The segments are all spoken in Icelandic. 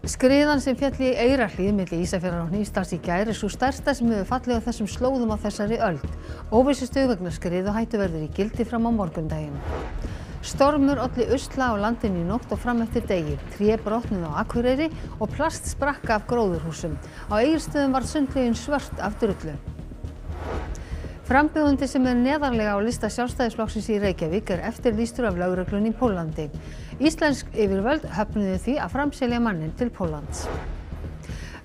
Skriðan sem féll í Eyrarhlíð milli Ísafjarðar og Hnífsdals í gær er sú stærsta sem hefur fallið á þessum slóðum á þessari öld. Óvissustig vegna skriðuhættu verður í gildi fram á morgundaginn. Stormur olli usla á landinu í nótt og fram eftir degi. Tré brotnuðu á Akureyri og plast sprakk af gróðurhúsum. Á Egilsstöðum varð sundlaugin svört af drullu. Frambjóðandi sem neðarlega á lista Sjálfstæðisflokksins í Reykjavík er eftirlýstur af lögreglunni í Póllandi. Íslensk yfirvöld höfnuðu því að framselja manninn til Póllands.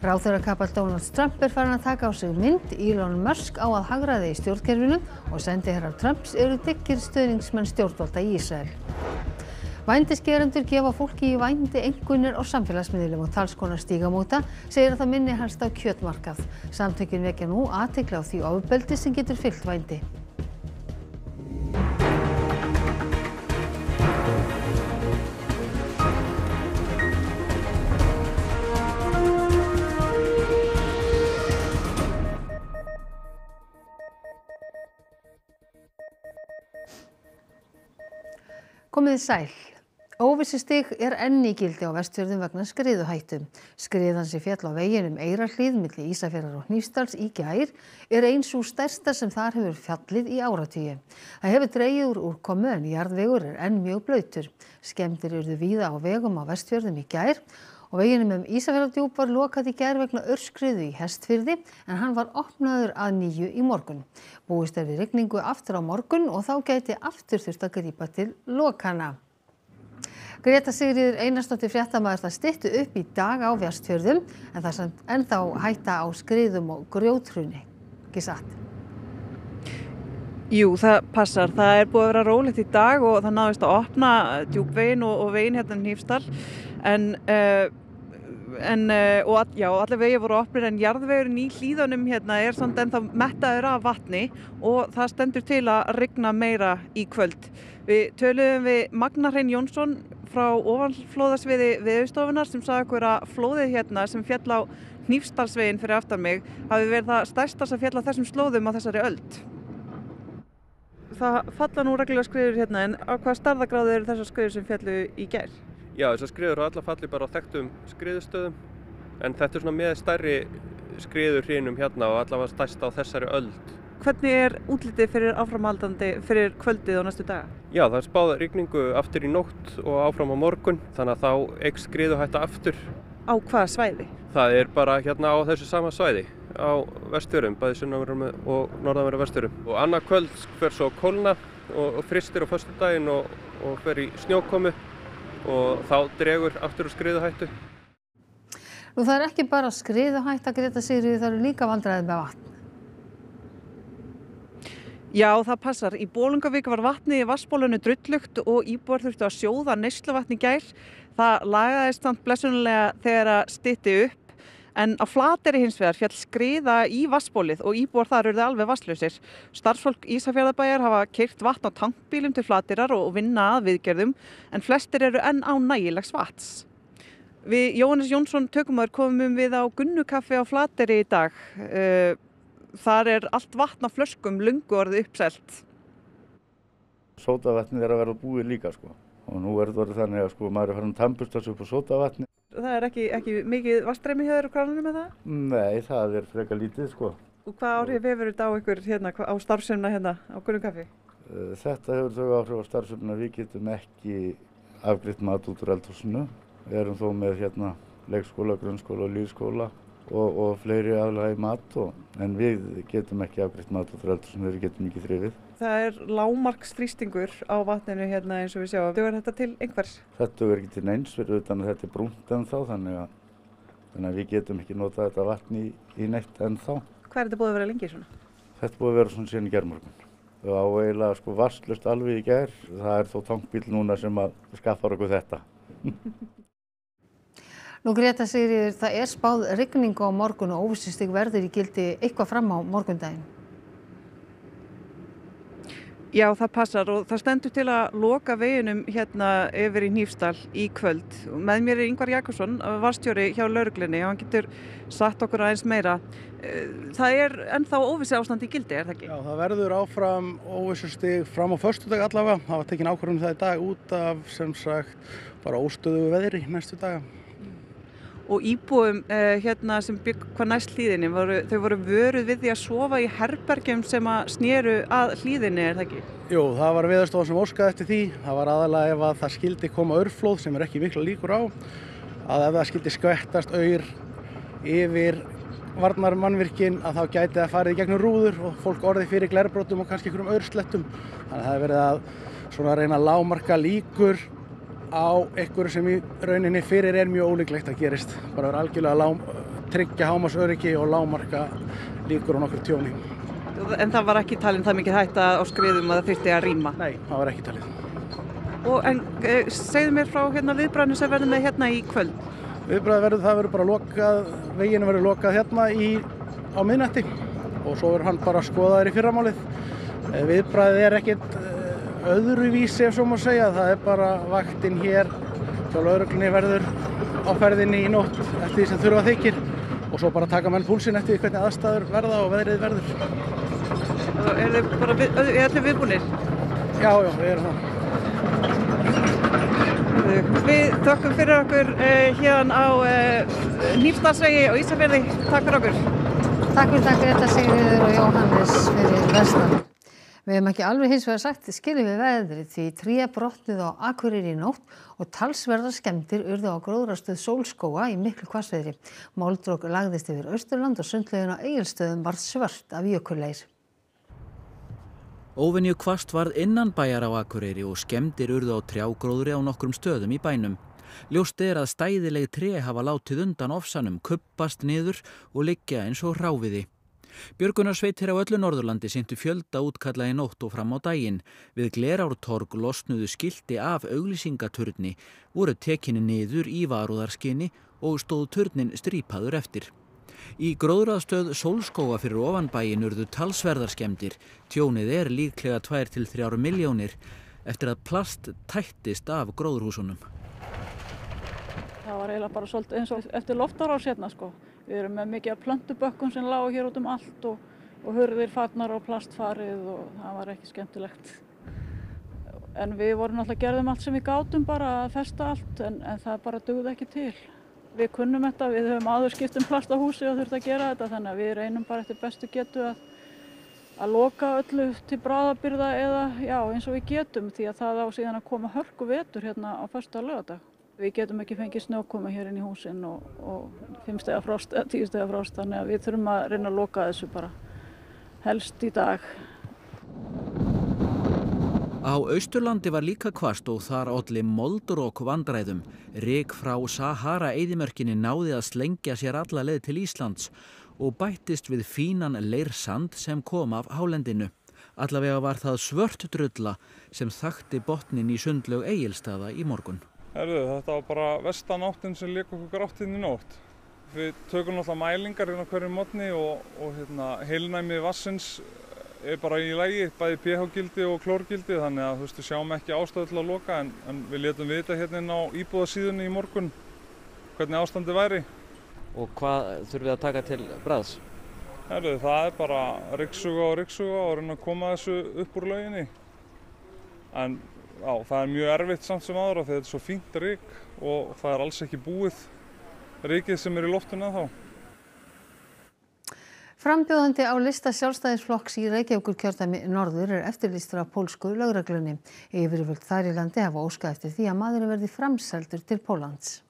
Ráðherrakapall Donalds Trump er farin að taka á sig mynd. Elon Musk á að hagræða í stjórnkerfinu og sendiherrar Trumps eru dyggir stuðningsmenn stjórnvalda í Ísrael. Vændisgerendur gefa fólki í vændi einkunnir á samfélagsmiðlum og talskona Stígamóta segir að það minni helst á kjötmarkað. Samtökin vekja nú athygli á því ofbeldi sem getur fylgt vændi. Komið þið sæl. Óvissustig er enn í gildi á Vestfjörðum vegna skriðuhættu. Skriðan sem féll á veginum Eyrarhlíð milli Ísafjarðar og Hnífsdals í gær er ein sú stærsta sem þar hefur fallið í áratugi. Það hefur dregið úr úrkomu en jarðvegur er enn mjög blautur. Skemmdir urðu víða á vegum á Vestfjörðum í gær og veginum Ísafjarðardjúp var lokað í gær vegna aurskriðu í Hestfirði en hann var opnaður að nýju í morgun. Búist er við rigningu aftur á morgun og þá gæti aftur þurft að grípa til lokana. Greta Sigríður Einarsdóttir fréttamaður það styttu upp í dag á Vestfjörðum en það er samt ennþá hætta á skriðum og grjóthruni. Ekki satt? Jú, það passar. Það er búið að vera rólegt í dag og það náðist að opna Djúpveginn og veginn hérna Hnífsdal allir vegir voru opnir en jarðvegurinn í hlíðunum hérna er samt ennþá mettaður af vatni og það stendur til að rigna meira í kvöld. Við töluðum við Magna Hrein Jónsson frá ofanflóðasviði Veðurstofunnar sem sagði okkur að flóðið hérna sem féll á Hnífsdalsveginn fyrir aftan mig hafi verið það stærsta sem féll á þessum slóðum á þessari öld. Það falla nú reglulega skriður hérna en á hvaða stærðargráðu eru þessar skriður sem féllu í gær? Já, þessar skriður eru allar fallið bara á þekktum skriðustöðum en þetta er svona með stærri skriðuhrinum hérna og allavega stærsta á þessari öld. Hvernig er útlitið fyrir áframhaldandi fyrir kvöldið og næstu daga? Já, það er spáð rigningu aftur í nótt og áfram á morgun þannig að þá eykst skriðuhætta aftur. Á hvaða svæði? Það er bara hérna á þessu sama svæði á Vestfjörðum, bæði sunnanverðum og norðanverðum Vestfjörðum. Og annað kvöld fer svo kólna og frystir á föstudaginn og fer í snjókomu og þá dregur aftur úr skriðuhættu. Nú það er ekki bara skriðuhætta, Greta Sigríður, það eru líka vandræði með vatn. Já, það passar. Í Bolungarvík var vatnið í vatnsbólinu drullugt og íbúar þurftu að sjóða neysluvatn í gær. Það lagaðist samt blessunarlega þegar að stytti upp. En á Flateyri hins vegar féll skriða í vatnsbólið og íbúar þar urðu alveg vatnslausir. Starfsfólk Ísafjarðarbæjar hafa keyrt vatn á tankbílum til Flateyrar og vinna að viðgerðum en flestir eru enn án nægilegs vatns. Við Jóhannes Jónsson tökumaður komum við á Gunnukaffi á Flateyri í dag. Þar er allt vatn á flöskum löngu orðið uppselt. Sódavatnið er að vera búið líka sko. Og nú er þetta þannig að maður er farin að tannbursta sig upp á sódavatni. Það er ekki mikið vatnsstreymi hjá þér á krananum með það? Nei, það er frekar lítið sko. Og hvað áhrif hefur þetta á ykkur hérna á starfsemina hérna á Gunnukaffi? Þetta hefur þau áhrif á starfsemina. Við getum ekki afgreitt mat út úr eldhúsinu. Við erum þó með hérna leikskóla, grunnskóla og lýðskóla og fleiri aðlaga í mat en við getum ekki afgreitt mat út úr eldhúsinu, við getum ekki þrifið. Það er lágmarksþrýstingur á vatninu hérna eins og við sjáum. Dugar þetta til einhvers? Þetta dugar ekki til neins fyrir utan að þetta er brúnt ennþá þannig að við getum ekki notað þetta vatn í neitt ennþá. Hvað er þetta búið að vera lengi svona? Þetta er búið að vera svona síðan í gærmorgun. Það á eiginlega vatnslaust alveg í gær. Það er þó tankbíl núna sem að skaffar okkur þetta. Nú Greta Sigríður, það er spáð rigningu á morgun og óvissustig verður í gildi eitthvað fram á morgundaginn. Já, það passar og það stendur til að loka veginum hérna yfir í Hnífsdal í kvöld. Með mér er Ingvar Jakobsson, varðstjóri hjá lögreglunni og hann getur sagt okkur aðeins meira. Það er ennþá óvissu ástand í gildi, er það ekki? Já, það verður áfram óvissustig fram á föstudag allavega. Það var tekin ákvörðun það í dag út af sem sagt bara óstöðugu veðri næstu daga. og íbúum hérna sem bygg hvað næst hlíðinni, þau voru vöruð við því að sofa í herbergjum sem að snéru að hlíðinni, það ekki? Jú, það var Veðurstofan sem óskaði eftir því. Það var aðalega ef að það skildi koma aurflóð sem ekki mikla líkur á, að ef það skildi skvettast aur yfir varnarmannvirkin að þá gæti það farið í gegnum rúður og fólk orðið fyrir glerbrotum og kannski einhverjum aurslettum. Þannig að það hefur verið að reyna að lágmarka líkur á einhverju sem í rauninni fyrir mjög ólíklegt að gerist. Bara vera algjörlega tryggja hámarksöryggi og lágmarka líkur á nokkur tjóni. En það var ekki talin það mikið hætta á skriðum að það þyrfti að rýma? Nei, það var ekki talið. Segðu mér frá viðbragðinu sem verður með hérna í kvöld. Viðbragðið verður bara lokað, veginu verður lokað hérna á miðnætti og svo verður hann bara skoðaður í fyrramálið. Viðbragðið ekkert öðruvísi ef svo má segja, það bara vaktinn hér hjá lögreglunni verður á ferðinni í nótt eftir því sem þurfa þykir og svo bara taka menn púlsinn eftir því hvernig aðstæður verða og veðrið verður. Er allir viðbúnir? Já, við erum það. Við þökkum fyrir okkur hérna á Hnífsdalsvegi og Ísafirði. Takk fyrir okkur. Takk Greta, Sigríður og Jóhannes fyrir vestan. Við hefum ekki alveg hins vegar sagt skilið við veðrið því tré brotnuðu á Akureyri í nótt og talsverðar skemmdir urðu á gróðrarstöð Sólskóga í miklu hvassviðri. Moldrok lagðist yfir Austurland og sundlaugin á Egilsstöðum varð svört af jökulleir. Óvenju hvasst varð innan bæjar á Akureyri og skemmdir urðu á trjágróðri á nokkrum stöðum í bænum. Ljóst að stæðileg tré hafa látið undan ofsanum, kubbast niður og liggja eins og hráviði. Björgunarsveitir á öllu Norðurlandi sinntu fjölda útkalla í nótt og fram á daginn. Við Glerártorg losnuðu skilti af auglýsingaturni, voru tekinni niður í varúðarskyni og stóð turnin strípaður eftir. Í gróðrarstöð Sólskóga fyrir ofan bæinn urðu talsverðar skemmdir. Tjónið líklega 2 til 3 milljónir eftir að plast tættist af gróðurhúsunum. Það var eiginlega bara svolítið eins og eftir loftárás hérna sko. Við erum með mikið af plöntubökkum sem lágu hér út allt og hurðir farnar og plast farið og það var ekki skemmtilegt. En við vorum náttúrulega gerðum allt sem við gátum bara að festa allt en það bara dugði ekki til. Við kunnum þetta, við höfum áður skipt plast á húsi og þurfti að gera þetta þannig að við reynum bara eftir bestu getu að loka öllu til bráðabirgða eða eins og við getum því að það á síðan að koma hörku vetur hérna á föstudag og laugardag. Við getum ekki fengið snjókomu hér inn í húsin og 5 stiga frost eða 10 stiga frost þannig að við þurfum að reyna að loka þessu bara helst í dag. Á Austurlandi var líka hvasst og þar olli moldrok vandræðum. Ryk frá Sahara-eyðimörkinni náði að slengja sér alla leið til Íslands og bættist við fínan leirsand sem kom af hálendinu. Allavega var það svört drulla sem þakti botnin í sundlaug Egilsstaða í morgun. Þetta var bara vestanáttin sem lék okkur grátt inn í nótt. Við tökum náttúrulega mælingar hérna hverjum morgni og heilnæmi vatnsins bara í lagi, bæði pH-gildi og klórgildi þannig að við sjáum ekki ástæðu til að loka en við létum vita hérna inn á íbúðasíðunni í morgun hvernig ástandi væri. Og hvað þurfum við að taka til bragðs? Það bara ryksuga og reyna að koma þessu upp úr lauginni. En það mjög erfitt samt sem áður þegar þetta svo fínt ryk og það alls ekki búið rykið sem í loftinu þá. Frambjóðandi á lista Sjálfstæðisflokks í Reykjavíkurkjördæmi norður eftirlýstur af pólsku lögreglunni. Yfirvöld þar í landi hafa óskað eftir því að maðurinn verði framseldur til Póllands.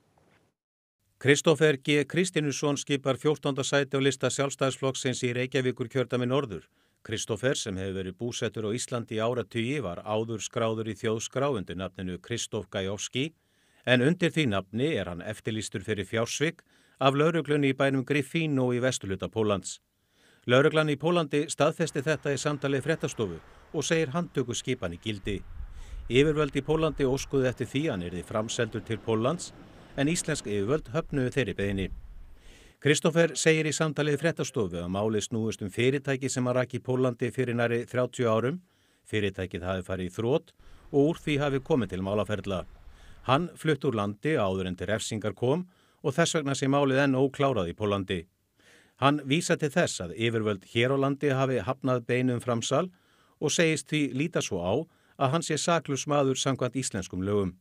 Kristófer G. Kristínusson skipar 14. sæti á lista Sjálfstæðisflokksins í Reykjavíkurkjördæmi norður. Kristófer, sem hefur verið búsettur á Íslandi í áratugi, var áður skráður í þjóðskrá undir nafninu Krzysztof Gajowski, en undir því nafni hann eftirlýstur fyrir fjársvik af lögreglunni í bænum Gryfino í vesturhluta Póllands. Lögreglan í Póllandi staðfesti þetta í samtali fréttastofu og segir handtökuskipan í gildi. Yfirvöld í Póllandi óskuðu eftir því hann yrði framseldur til Póllands, en íslensk yfirvöld höfnuðu þeirri beiðni. Kristófer segir í samtalið fréttastofu að málið snúist fyrirtæki sem rak í Póllandi fyrir nærri 30 árum. Fyrirtækið hafi farið í þrot og úr því hafi komið til málaferla. Hann flutt úr landi áður en til refsingar kom og þess vegna sé málið enn óklárað í Póllandi. Hann vísa til þess að yfirvöld hér á landi hafi hafnað beiðni framsal og segist því líta svo á að hann sé saklaus maður samkvæmt íslenskum lögum.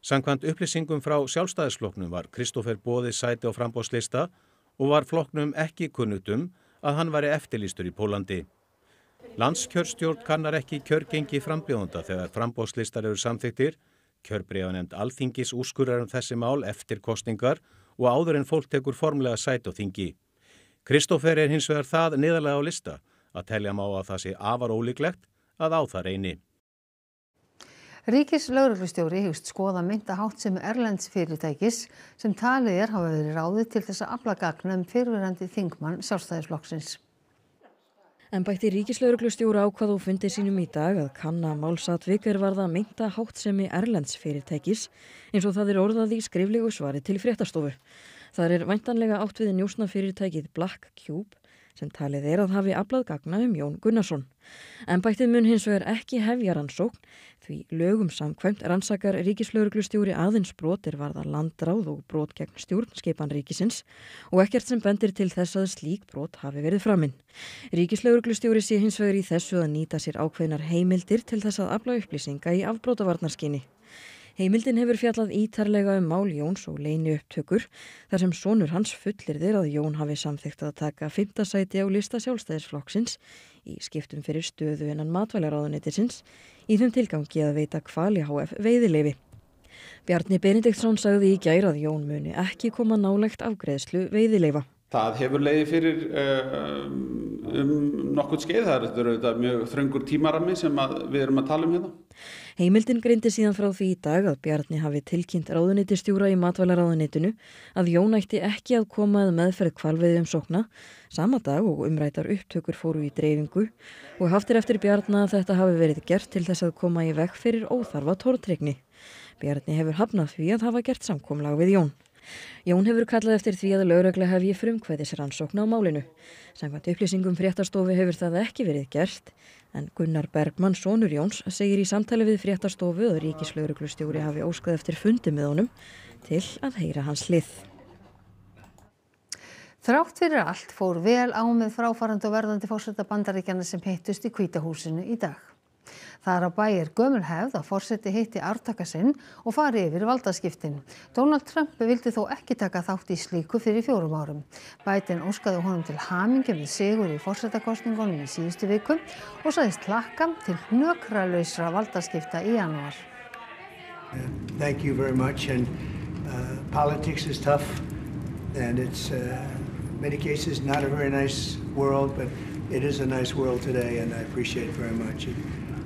Samkvæmt upplýsingum frá Sjálfstæðisflokknum var Kristófer boðið sæti á framboðslista og var flokknum ekki kunnugt að hann væri eftirlýstur í Pólandi. Landskjörstjórn kannar ekki kjörgengi frambjóðenda þegar framboðslistar eru samþykktir. Kjörbréfanefnd Alþingis úrskurðar þessi mál eftir kosningar og áður en fólk tekur formlega sæti á þingi. Kristófer hins vegar það neðarlega á lista að telja má að það sé afar ólíklegt að á það reyni. Ríkislögreglustjóri hyggst skoða meinta háttsemi erlends fyrirtækis sem talið hafa verið ráðið til þess að afla gagna fyrrverandi þingmann Sjálfstæðisflokksins. Embætti ríkislögreglustjóra ákvað á fundi sínum í dag að kanna málsatvik varða meinta háttsemi erlends fyrirtækis eins og það orðað í skriflegu svari til Fréttastofu. Þar væntanlega átt við njósnafyrirtækið Black Cube sem talið að hafi aflað gagna Jón Gunnarsson. Embættið mun hins vegar ekki hefja rannsókn því lögum samkvæmt rannsakar ríkislögreglustjóri aðeins brot varða landráð og brot gegn stjórnskipan ríkisins og ekkert sem bendir til þess að slík brot hafi verið framin. Ríkislögreglustjóri sé hins vegar í þessu að nýta sér ákveðnar heimildir til þess að afla upplýsinga í afbrotavarnarskyni. Heimildin hefur fjallað ítarlega mál Jóns og leyniupptökur þar sem sonur hans fullyrðir að Jón hafi samþykkt að taka 5. sæti á lista Sjálfstæðisflokksins í skiptum fyrir stöðu innan matvælaráðuneytisins í þeim tilgangi að veita Hvali hf. Veiðileyfi. Bjarni Benediktsson sagði í gær að Jón muni ekki koma nálægt afgreiðslu veiðileyfa. Það hefur legið fyrir nokkurn skeið. Það er auðvitað mjög þröngur tímarammi sem við erum að tala hérna. Heimildin greindi síðan frá því í dag að Bjarni hafi tilkynnt ráðuneytisstjóra í matvælaráðuneytinu að Jón ætti ekki að koma að meðferð hvalveiðiumsókna sama dag og umræddar upptökur fóru í dreifingu og haft eftir Bjarna að þetta hafi verið gert til þess að koma í veg fyrir óþarfa tortryggni. Bjarni hefur hafnað því að hafa gert samkomulag við Jón. Jón hefur kallað eftir því að lögregla hefji frumkvæðisrannsókn á málinu. Samkvæmt upplýsingum Fréttastofu hefur það ekki verið gert, en Gunnar Bergmann, sonur Jóns, segir í samtali við Fréttastofu að ríkislögreglustjóri hafi óskað eftir fundi með honum til að heyra hans hlið. Þrátt fyrir allt fór vel á með fráfarandi og verðandi forseta Bandaríkjanna sem hittust í Hvíta húsinu í dag. Þar á bæ gömul hefð að forseti hitti arftaka sinn og fari yfir valdaskiptin. Donald Trump vildi þó ekki taka þátt í slíku fyrir 4 árum. Biden óskaði honum til hamingju með sigur í forsetakosningunum í síðustu viku og sagðist hlakka til hnökralausra valdaskipta í janúar. Thank you very much, and politics is tough and it's many cases not a very nice world, but it is a nice world today and I appreciate it very much.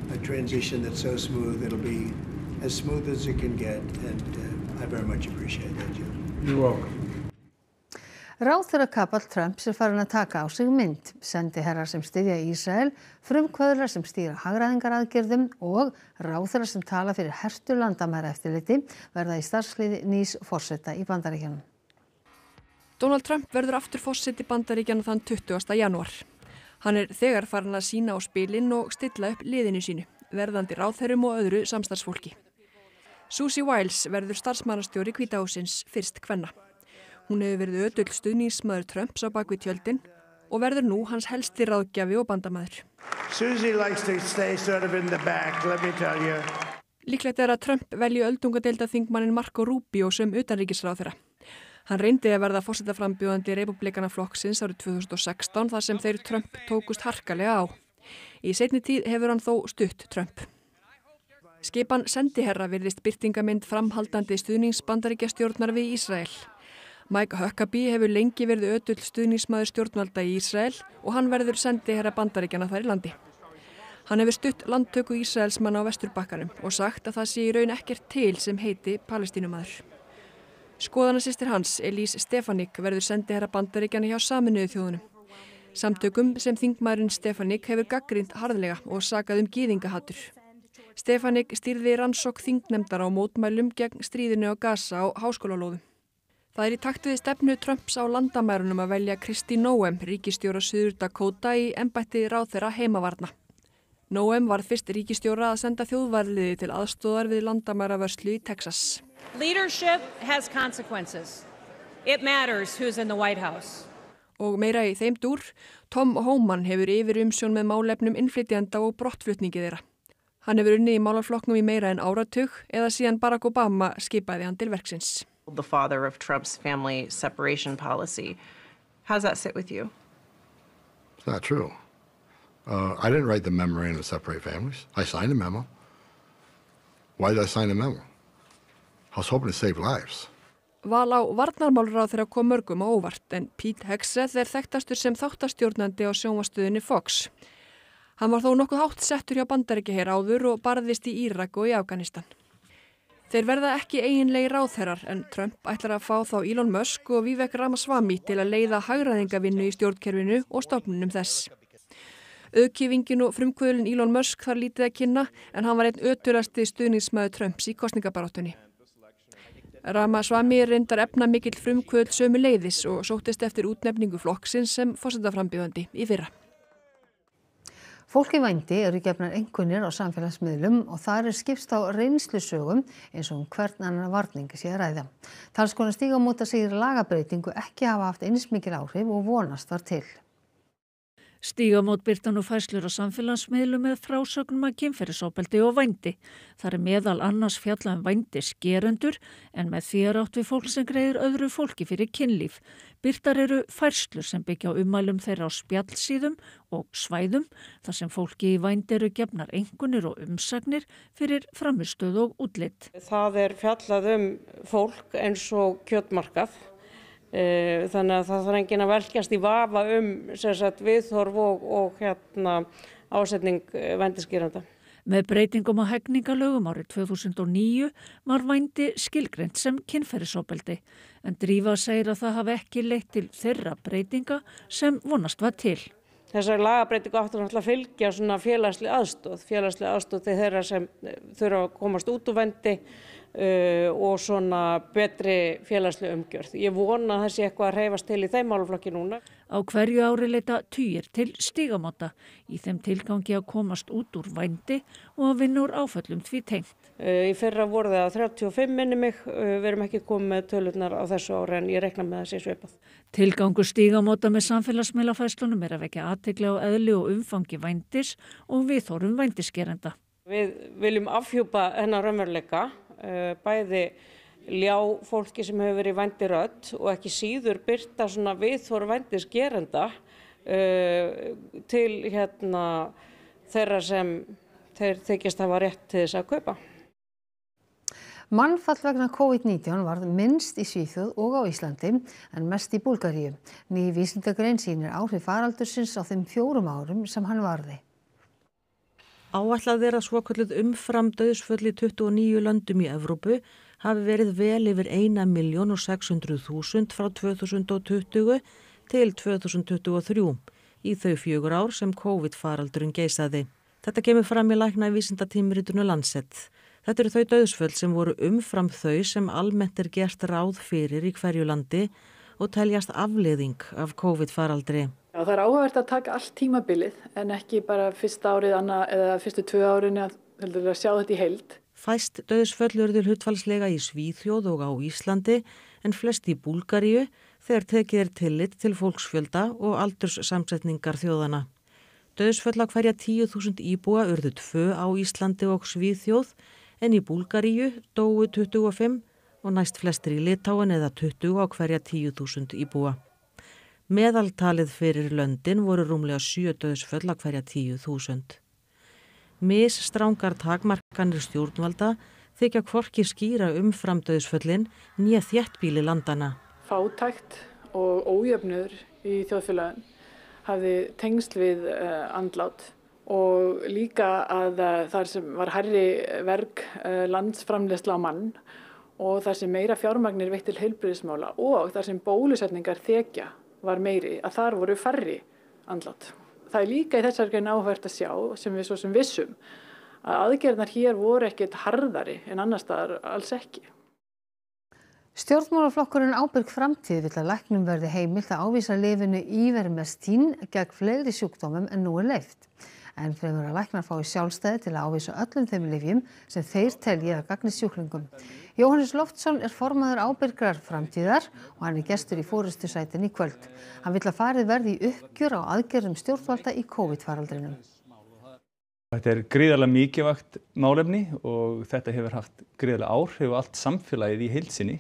A transition that's so smooth, it'll be as smooth as it can get, and I very much appreciate that, Jim. You're welcome. Ráðherrakapall Trumps farin að taka á sig mynd. Sendiherrar sem styðja Ísrael, frumkvöðlar sem stýra hagræðingaraðgerðum og ráðherrar sem tala fyrir hertu landamæraeftirliti verða í starfsliði nýs forseta í Bandaríkjunum. Donald Trump verður aftur forseti Bandaríkjanna þann 20. janúar. Hann þegar farin að sýna á spilin og stilla upp liðinu sínu, verðandi ráðherrum og öðru samstarfsfólki. Susie Wiles verður starfsmannastjóri Hvíta hússins fyrst kvenna. Hún hefur verið ötull stuðningsmaður Trumps á bak við tjöldin og verður nú hans helsti ráðgjafi og bandamaður. Susie likes to stay sort of in the back, let me tell you. Líklegt að Trump velji öldungadeildarþingmanninn Marco Rubio sem utanríkisráðherra. Hann reyndi að verða forsetaframbjóðandi Repúblikanaflokksins árið 2016 þar sem þeir Trump tókust harkalega á. Í seinni tíð hefur hann þó stutt Trump. Skipan sendiherra virðist birtingamynd framhaldandi stuðnings Bandaríkjastjórnar við Ísrael. Mike Huckabee hefur lengi verið ötull stuðningsmaður stjórnvalda í Ísrael og hann verður sendiherra Bandaríkjanna þar í landi. Hann hefur stutt landtöku Ísraelsmanna á Vesturbakkanum og sagt að það sé í raun ekkert til sem heiti Palestínumaður. Skoðanasystir hans, Elise Stefanik, verður sendiherra Bandaríkjanna hjá Sameinuðu þjóðunum. Samtökum sem þingmaðurinn Stefanik hefur gagnrýnt harðlega og sakað gyðingahatur. Stefanik stýrði rannsókn þingnefndar á mótmælum gegn stríðinu á Gaza á háskólalóðum. Það í takt við stefnu Trumps á landamærunum að velja Kristi Noem, ríkisstjóra Suður Dakota, í embætti ráðherra heimavarna. Noem var fyrst ríkisstjóra að senda þjóðvarðliði til aðstoðar við landamæravörslu í Texas. Leadership has consequences. It matters who's in the White House. Og meira í þeim dúr, Tom Homan hefur yfirumsjón með málefnum innflytjenda og brottflutningi þeirra. Hann hefur unnið í málaflokknum í meira en áratug eða síðan Barack Obama skipaði hann til verksins. The father of Trump's family separation policy. How does that sit with you? It's not true. I didn't write the memorandum to separate families. I signed the memo. Why did I sign the memo? I was hoping to save lives. Val á varnarmálráðherra kom mörgum á óvart en Pete Hegseth er þekktastur sem þáttastjórnandi á sjónvarpsstöðinni Fox. Hann var þó nokkuð hátt settur hjá Bandaríkjaher áður og barðist í Írak og í Afganistan. Þeir verða ekki eiginlegi ráðherrar en Trump ætlar að fá þá Elon Musk og Vivek Ramaswamy til að leiða hagræðingavinnu í stjórnkerfinu og stofnunum þess. Auðkýfingin og frumkvöðlun Elon Musk þar lítið að kynna en hann var einn ötulasti stuðningsmaður Trumps í kosningabaráttunni. Ramaswamy reyndar efnamikill frumkvöðl sömuleiðis og sóttist eftir útnefningu flokksins sem forsetaframbjóðandi í fyrra. Fólk í vændi eru gefnar einkunnir á samfélagsmiðlum og þar skipst á reynslusögum eins og hvern annan varning sé að ræða. Talskona Stígamóta segir lagabreytingu ekki hafa haft eins mikil áhrif og vonast var til. Stígamót birta nú færslur á samfélagsmiðlum með frásögnum af kynferðisofbeldi og vændi. Það er meðal annars fjalla vændisgerendur en með því er átt við fólk sem greiðir öðru fólki fyrir kynlíf. Birtar eru færslur sem byggja á ummælum þeirra á spjallsíðum og svæðum þar sem fólki í vændi eru gefnar einkunnir og umsagnir fyrir frammistöðu og útlit. Það er fjallað fólk eins og kjötmarkað. Þannig að það þarf enginn að velkjast í vafa viðhorf og ásetning vændisgerenda. Með breytingum á hegningalögum árið 2009 var vændi skilgreint sem kynferðisofbeldi en Drífa segir að það hafi ekki leitt til þeirra breytinga sem vonast var til. Þessar lagabreytingu áttu náttúrulega að fylgja félagsleg aðstoð til þeirra sem þurfa að komast út úr vændi og betri félagsleg umgjörð. Ég vona að það sé eitthvað að hreyfast til í þeim málaflokki núna. Á hverju ári leita tugir til Stígamóta í þeim tilgangi að komast út úr vændi og að vinna úr áföllum því tengt. Í fyrra voru það 35 minni mig, við erum ekki komið með tölurnar á þessu ári en ég reikna með að sé svipað. Tilgangur Stígamóta með samfélagsmiðlafærslunum er að vekja athygli á eðli og umfangi vændis og viðhorfum vændisgerenda. Við viljum afhjúpa hennar raunveruleika, bæði ljá fólki sem hefur verið í vændi rödd og ekki síður birta viðhorf vændisgerenda til þeirra sem þeir þykjast hafa rétt til þess að kaupa. Mannfall vegna COVID-19 varð minnst í Svíþjóð og á Íslandi en mest í Búlgaríu. Ný vísindagrein sýnir áhrif faraldursins á þeim 4 árum sem hann varði. Áætlað er að svokölluð umfram dauðsföll í 29 löndum í Evrópu hafi verið vel yfir 1.600.000 frá 2020 til 2023 í þau 4 ár sem COVID-faraldurinn geisaði. Þetta kemur fram í læknavísindatímaritinu Lancet. Þetta eru þau dauðsföll sem voru umfram þau sem almennt er gert ráð fyrir í hverju landi og teljast afleiðing af COVID-faraldri. Já, það er áhugavert að taka allt tímabilið en ekki bara fyrsta árið eða fyrstu 2 árin að sjá þetta í heild. Fæst dauðsföll urðu hlutfallslega í Svíþjóð og á Íslandi en flest í Búlgaríu þegar tekið er tillit til fólksfjölda og aldurssamsetningar þjóðana. Dauðsföll á hverja 10.000 íbúa urðu 2 á Íslandi og Svíþjóð en í Búlgaríu dóu 25 og næst flestir í Litáen eða 20 á hverja 10.000 íbúa. Meðaltalið fyrir löndin voru rúmlega 7 dauðsföll á hverja 10.000. Misstrangar takmarkanir stjórnvalda þykja hvorki skýra umfram dauðsföllin né þéttbýli landana. Fátækt og ójöfnuður í þjóðfélagin hafði tengsl við andlát og líka að þar sem var hærri verg landsframleiðsla á mann og þar sem meira fjármagnir veitt til heilbrigðismála og þar sem bólusetningar þekja var meiri, að þar voru færri andlát. Það er líka í þessari grein áhugavert að sjá, sem við svo sem vissum, að aðgerðnar hér voru ekkert harðari en annars staðar alls ekki. Stjórnmálaflokkurinn Ábyrg framtíð vill að læknum verði heimilt að ávísa lyfinu Ivermectin gegn fleiri sjúkdómum en nú er leyft. En fremur að læknar fái sjálfstæði til að ávísa öllum þeim lyfjum sem þeir telji að gagnist sjúklingum. Jóhannes Loftsson er formaður Ábyrgrar framtíðar og hann er gestur í forystusætinu í kvöld. Hann vill að farið verði í uppgjör á aðgerðum stjórnvalda í COVID-faraldrinum. Þetta gríðarlega mikilvægt málefni og þetta hefur haft gríðarlega áhrif á allt samfélagið í heild sinni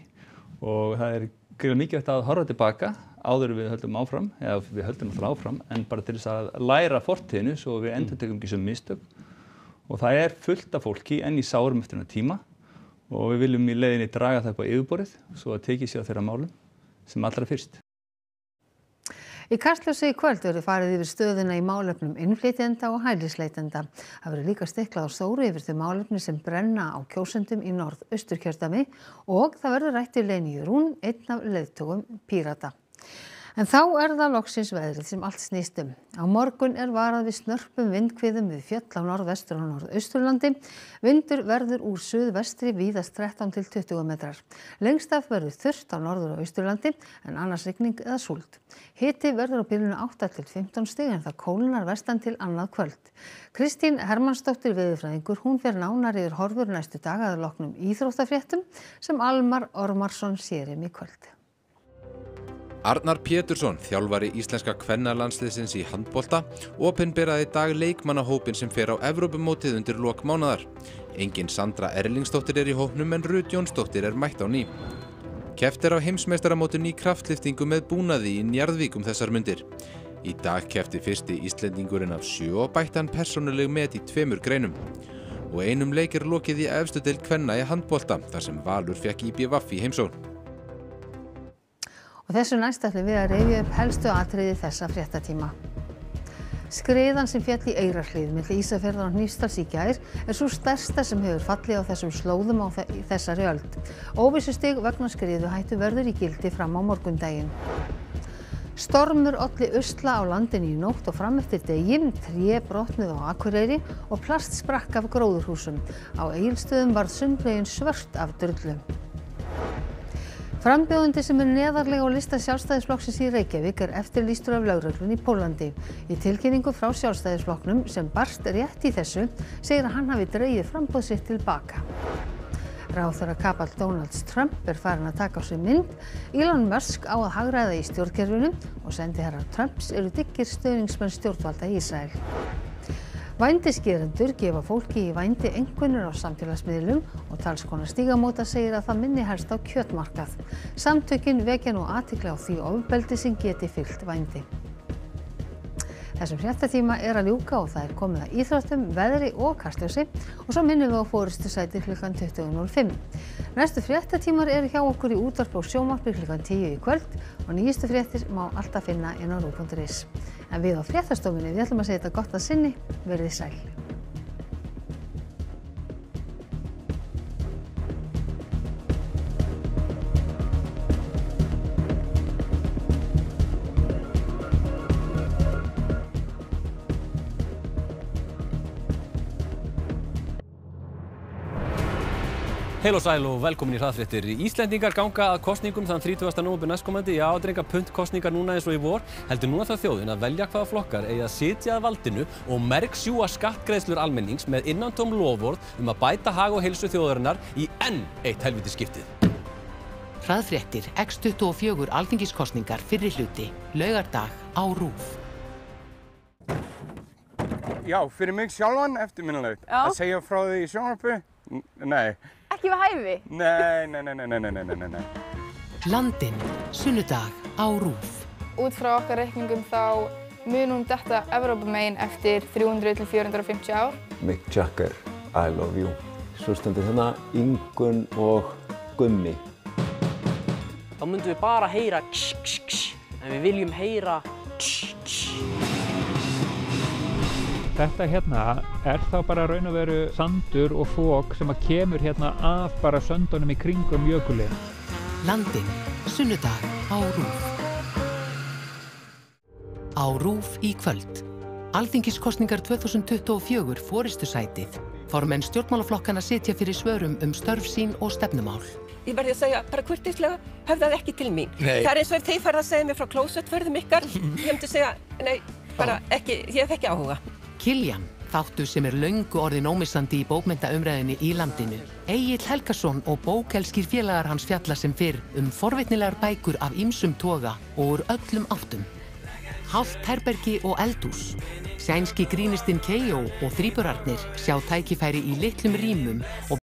og það gríðarlega mikilvægt að horfa tilbaka áður við höldum áfram, eða við höldum alltaf áfram, en bara til þess að læra fortíðinu svo við endurtekum ekki sem mistök. Og það fullt af fólki enn í sárum eftir þennan tíma og við viljum í leiðinni draga það upp á yfirborðið svo að tekið sér á þeirra málum sem allra fyrst. Í Kastljósi í kvöld verður farið yfir stöðuna í málefnum innflytjenda og hælisleitenda. Það verður líka stiklað á stóru yfir þau málefni sem brenna á kjósendum í Norðausturkjördæmi og það verður rætt við Leyni Rún, einn af leiðtogum Pírata. En þá það loksins veðrið sem allt snýst um. Á morgun varað við snörpum vindhviðum við fjöll á norðvestur og norðausturlandi. Vindur verður úr suðvestri víðast 13 til 20 metrar. Lengst af verður þurrt á norður- og austurlandi en annars rigning eða súld. Hiti verður á bilinu 8 til 15 stig en það kólnar vestan til annað kvöld. Kristín Hermannsdóttir veðurfræðingur, hún fer nánar yfir horfur næstu daga að loknum íþróttafréttum sem Almar Ormarsson sér í kvöld. Arnar Pétursson, þjálfari íslenska kvennalandsliðsins í handbolta, opinberaði í dag leikmannahópinn sem fer á Evrópumótið undir lok mánaðar. Engin Sandra Erlingsdóttir í hópnum en Rut Jónsdóttir mætt á ný. Keppt á heimsmeistaramótinu í kraftliftingu með búnaði í Njarðvík þessar mundir. Í dag keppti fyrsti Íslendingurinn af 7 og bætti hann persónuleg met í 2 greinum. Og einum leik lokið í efstu deild kvenna í handbolta þar sem Valur fékk IBVF í heimsókn. Og þessu næst ætlum við að rifja upp helstu atriði þessa fréttatíma. Skriðan sem féll í Eyrarhlíð milli Ísafjarðar og Hnífsdals í gær sú stærsta sem hefur fallið á þessum slóðum á þessari öld. Óvissustig vegna skriðuhættu verður í gildi fram á morgundaginn. Stormur olli usla á landinu í nótt og fram eftir degi, tré brotnuðu á Akureyri og plast sprakk af gróðurhúsum. Á Egilsstöðum varð sundlaugin svört af drullu. Frambjóðandi sem neðarlega á lista Sjálfstæðisflokksins í Reykjavík eftirlýstur af lögreglunni í Póllandi. Í tilkynningu frá Sjálfstæðisflokknum sem barst rétt í þessu segir að hann hafi dregið framboð sitt til baka. Ráðherra kapall Donalds Trump farin að taka á sig mynd. Elon Musk á að hagræða í stjórnkerfinu og sendiherrar Trumps dyggir stuðningsmenn stjórnvalda í Ísrael. Vændisgerendur gefa fólki í vændi einkunnir á samfélagsmiðlum og talskona Stígamóta segir að það minni helst á kjötmarkað. Samtökin vekja nú athygli á því ofbeldi sem geti fylgt vændi. Þessum fréttatíma að ljúka og það komið að íþróttum, veðri og kastljósi og svo minnum við á forystusæti klukkan 20:05. Næstu fréttatímar hjá okkur í útvarpi og sjónvarpi klukkan 10 í kvöld og nýjustu fréttir má alltaf finna inn á ruv.is. En við á fréttastofunni ætlum að segja þetta gott að sinni, verið sæl. Heil og sæl og velkomin í hraðfréttir. Íslendingar ganga að kosningum þann 30. nóvember næstkomandi. Já, þetta enga puntkosningar núna eins og í vor. Heldur núna það þjóðin að velja hvaða flokkar eigi að sitja að valdinu og mergsjúga skattgreiðslur almennings með innantóm loforð að bæta hag og heilsu þjóðarinnar í enn eitt helvítis skiptið. Hraðfréttir X24 alþingiskosningar fyrri hluti, laugardag á RÚV. Já, fyrir mig sjálfan eftirminnilegt. Að segja frá því í sjónvarpi? Nei. Ekki við hæfi? Nei. Landinn, sunnudag á RÚV. Út frá okkar reikningum þá munum detta Evrópumegin eftir 300 til 450 ár. Mick Jagger, I love you. Svo stendur hérna Ingunn og Gummi. Þá myndum við bara heyra kss, kss, kss, en við viljum heyra kss, kss. Þetta hérna þá bara raun og veru sandur og fok sem kemur hérna af bara söndunum í kringum jökulinn. Landinn, sunnudag á RÚV. Á RÚV í kvöld. Alþingiskosningar 2024 forystusætið. Formenn stjórnmálaflokkana sitja fyrir svörum störf sín og stefnumál. Ég verði að segja, bara kurteislega, höfðaði ekki til mín. Nei. Það eins og ef þið farið að segja mér frá klósettferðum ykkar, ég myndi segja, nei, bara ekki, ég hef ekki áhuga. Kiljan, þáttur sem löngu orðinn ómissandi í bókmenntaumræðinni í landinu. Egill Helgason og bókelskir félagar hans fjalla sem fyrr forvitnilegar bækur af ýmsum toga og úr öllum áttum. hálft herbergi og eldhús. Sænski grínistinn Keió og þríburarnir sjá tækifæri í litlum rýmum og